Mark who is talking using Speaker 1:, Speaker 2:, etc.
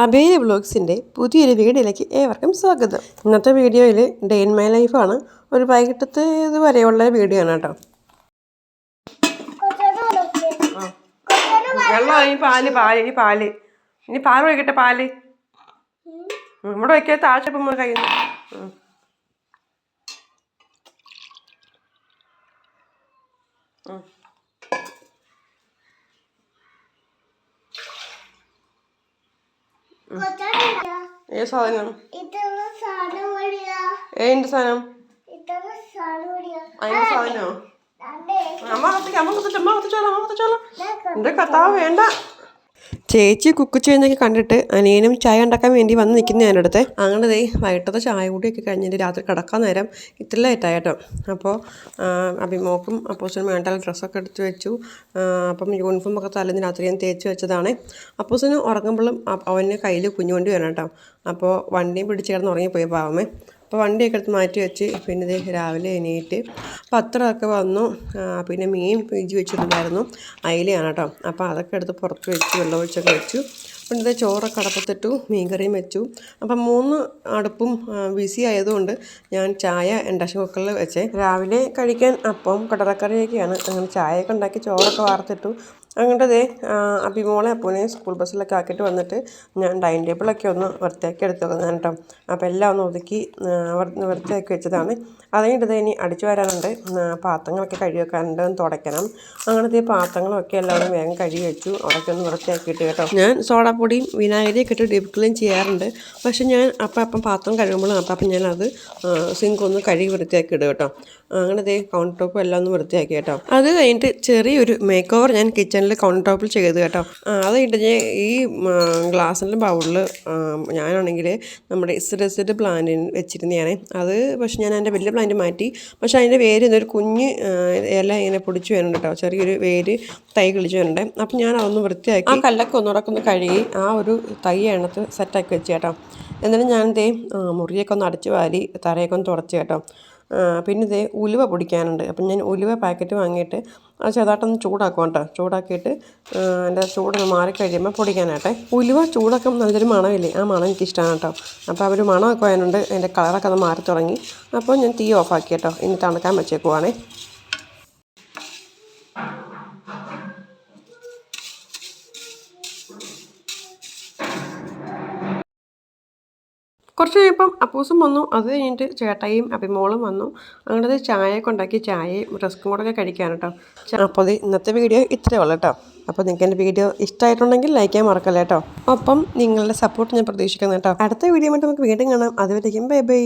Speaker 1: അബേയ വ്ളോഗ്സിൻ്റെ പുതിയൊരു വീഡിയോയിലേക്ക് ഏവർക്കും സ്വാഗതം. ഇന്നത്തെ വീഡിയോയിൽ ഡേ ഇൻ മൈ ലൈഫാണ്. ഒരു വൈകിട്ടത്തെ ഇതുവരെയുള്ള വീഡിയോ ആണ് കേട്ടോ. വെള്ളം ഇനി പാല് ഒഴിക്കട്ടെ. പാല് നമ്മുടെ വയ്ക്കാത്ത ആഴ്ചപ്പം നമ്മൾ കഴിയുന്നു. ഏ സാധനം ഏതിന്റെ സാധനം അതിന്റെ സാധനോ? അമ്മ കത്തിച്ചോളാം. എന്റെ കത്താവ് വേണ്ട. ചേച്ചി കുക്ക് ചെയ്യുന്നതൊക്കെ കണ്ടിട്ട് അനിയനും ചായ ഉണ്ടാക്കാൻ വേണ്ടി വന്ന് നിൽക്കുന്ന എൻ്റെ അടുത്ത്. അങ്ങനെ വൈകിട്ടത്തെ ചായ കൂടിയൊക്കെ കഴിഞ്ഞിട്ട് രാത്രി കിടക്കാൻ നേരം ഇത്ര ലേറ്റായിട്ടോ. അപ്പോൾ അഭിമോക്കും അപ്പൂസിനും വേണ്ട ഡ്രസ്സൊക്കെ എടുത്ത് വെച്ചു. അപ്പം യൂണിഫോമൊക്കെ തലേന്ന് രാത്രി ഞാൻ തേച്ച് വെച്ചതാണ്. അപ്പൂസിന് ഉറങ്ങുമ്പോഴും അവന് കയ്യിൽ കുഞ്ഞുവണ്ടി വേണം കേട്ടോ. അപ്പോൾ വണ്ടിയും പിടിച്ച് കിടന്ന് ഉറങ്ങിപ്പോയി പാവമേ. അപ്പോൾ വണ്ടിയൊക്കെ എടുത്ത് മാറ്റി വെച്ച് പിന്നെ ഇത് രാവിലെ എണീറ്റ് പത്രമൊക്കെ വന്നു. പിന്നെ മീൻ ഫ്രിഡ്ജ് വെച്ചിട്ടുണ്ടായിരുന്നു, അയിലയാണ് കേട്ടോ. അപ്പോൾ അതൊക്കെ എടുത്ത് പുറത്ത് വെച്ച് വെള്ളമൊഴിച്ചൊക്കെ വെച്ചു. പിന്നെ ഇത് ചോറൊക്കെ അടുപ്പത്തിട്ടു, മീൻകറിയും വെച്ചു. അപ്പം 3 അടുപ്പും ബിസി ആയതുകൊണ്ട് ഞാൻ ചായ ഇൻഡക്ഷൻ കുക്കറിൽ വെച്ചേ. രാവിലെ കഴിക്കാൻ അപ്പം കടലക്കറിയൊക്കെയാണ്. അങ്ങനെ ചായയൊക്കെ ഉണ്ടാക്കി ചോറൊക്കെ വാർത്തിട്ടു. അങ്ങോട്ടതേ അഭിമോളെ അപ്പൂനെ സ്കൂൾ ബസ്സിലൊക്കെ ആക്കിയിട്ട് വന്നിട്ട് ഞാൻ ഡൈനിങ് ടേബിളൊക്കെ ഒന്ന് വൃത്തിയാക്കി എടുത്ത് വെക്കുന്നതാണ് കേട്ടോ. അപ്പോൾ എല്ലാം ഒന്ന് ഒതുക്കി വൃത്തിയാക്കി വെച്ചതാണ്. അതുകഴിഞ്ഞിട്ട് ഇനി അടിച്ചു വരാനുണ്ട്, പാത്രങ്ങളൊക്കെ കഴുകി വെക്കാനുണ്ട്, തുടയ്ക്കണം. അങ്ങനത്തെ പാത്രങ്ങളൊക്കെ എല്ലാവരും വേഗം കഴുകി വെച്ചു. അവിടെയൊക്കെ ഒന്ന് വൃത്തിയാക്കിയിട്ട് കേട്ടോ. ഞാൻ സോഡാപ്പൊടിയും വിനാഗിരിയൊക്കെ ഇട്ട് ഡീപ്പ് ക്ലീൻ ചെയ്യാറുണ്ട്. പക്ഷെ ഞാൻ അപ്പം പാത്രം കഴുകുമ്പോഴും അപ്പം ഞാനത് സിങ്ക് ഒന്ന് കഴുകി വൃത്തിയാക്കി ഇടും കേട്ടോ. അങ്ങനെ കൗണ്ടർ ടോപ്പും എല്ലാം ഒന്ന് വൃത്തിയാക്കി കേട്ടോ. അത് കഴിഞ്ഞിട്ട് ചെറിയൊരു മേക്ക് ഓവർ ഞാൻ കിച്ചണിൽ കൗണ്ടർ ടോപ്പിൽ ചെയ്ത് കേട്ടോ. അത് കഴിഞ്ഞിട്ട് ഈ ഗ്ലാസിൻ്റെ ബൗളിൽ ഞാനാണെങ്കിൽ നമ്മുടെ ഇസ്രസിഡ് പ്ലാന്റിന് വെച്ചിരുന്നതാണ്. അത് പക്ഷെ ഞാൻ എൻ്റെ വലിയ പ്ലാന്റ് മാറ്റി. പക്ഷെ അതിൻ്റെ വേര് ഇതൊരു കുഞ്ഞ് ഇല ഇങ്ങനെ പൊടിച്ച് വരുന്നുണ്ട് കേട്ടോ. ചെറിയൊരു വേര് തൈ കിളിച്ച് വരുന്നുണ്ട്. അപ്പം ഞാൻ അതൊന്ന് വൃത്തിയാക്കി ആ കല്ലൊക്കെ ഒന്നുകൂടെ കഴുകി ആ ഒരു തൈ എണ്ണത്ത് സെറ്റാക്കി വെച്ച് കേട്ടോ. എന്നിട്ട് ഞാൻ മുറിയൊക്കെ ഒന്ന് അടിച്ച് വാരി തറയൊക്കെ ഒന്ന് തുടച്ച് കേട്ടോ. പിന്നെ ഉലുവ പൊടിക്കാനുണ്ട്. അപ്പം ഞാൻ ഉലുവ പാക്കറ്റ് വാങ്ങിയിട്ട് അത് ചെറുതായിട്ടൊന്ന് ചൂടാക്കും കേട്ടോ. ചൂടാക്കിയിട്ട് എൻ്റെ ചൂടൊന്ന് മാറിക്കഴിയുമ്പോൾ പൊടിക്കാനായിട്ടെ. ഉലുവ ചൂടൊക്കെ നല്ലൊരു മണമില്ലേ, ആ മണം എനിക്കിഷ്ടമാണ് കേട്ടോ. അപ്പോൾ അവർ മണമൊക്കെ അതിനുണ്ട്, അതിൻ്റെ കളറൊക്കെ അത് മാറി തുടങ്ങി. അപ്പോൾ ഞാൻ തീ ഓഫാക്കി കേട്ടോ. ഇനി തണുക്കാൻ വെച്ചേക്കുവാണേ. കുറച്ച് കഴിയുമ്പം അപ്പൂസും വന്നു. അത് കഴിഞ്ഞിട്ട് ചേട്ടായിയും അഭിമോളും വന്നു. അങ്ങനെ ചായയൊക്കെ ഉണ്ടാക്കി ചായയും റസ്ക്കും കൂടെ കഴിക്കാൻ കേട്ടോ. അപ്പോൾ ഇന്നത്തെ വീഡിയോ ഇത്രയേ ഉള്ളൂ കേട്ടോ. അപ്പോൾ നിങ്ങൾക്ക് എൻ്റെ വീഡിയോ ഇഷ്ടമായിട്ടുണ്ടെങ്കിൽ ലൈക്ക് ചെയ്യാൻ മറക്കല്ലേ കേട്ടോ. ഒപ്പം നിങ്ങളുടെ സപ്പോർട്ട് ഞാൻ പ്രതീക്ഷിക്കുന്നു കേട്ടോ. അടുത്ത വീഡിയോ ആയിട്ട് നമുക്ക് വീണ്ടും കാണാം. അതുവരേക്കും ബൈ ബൈ.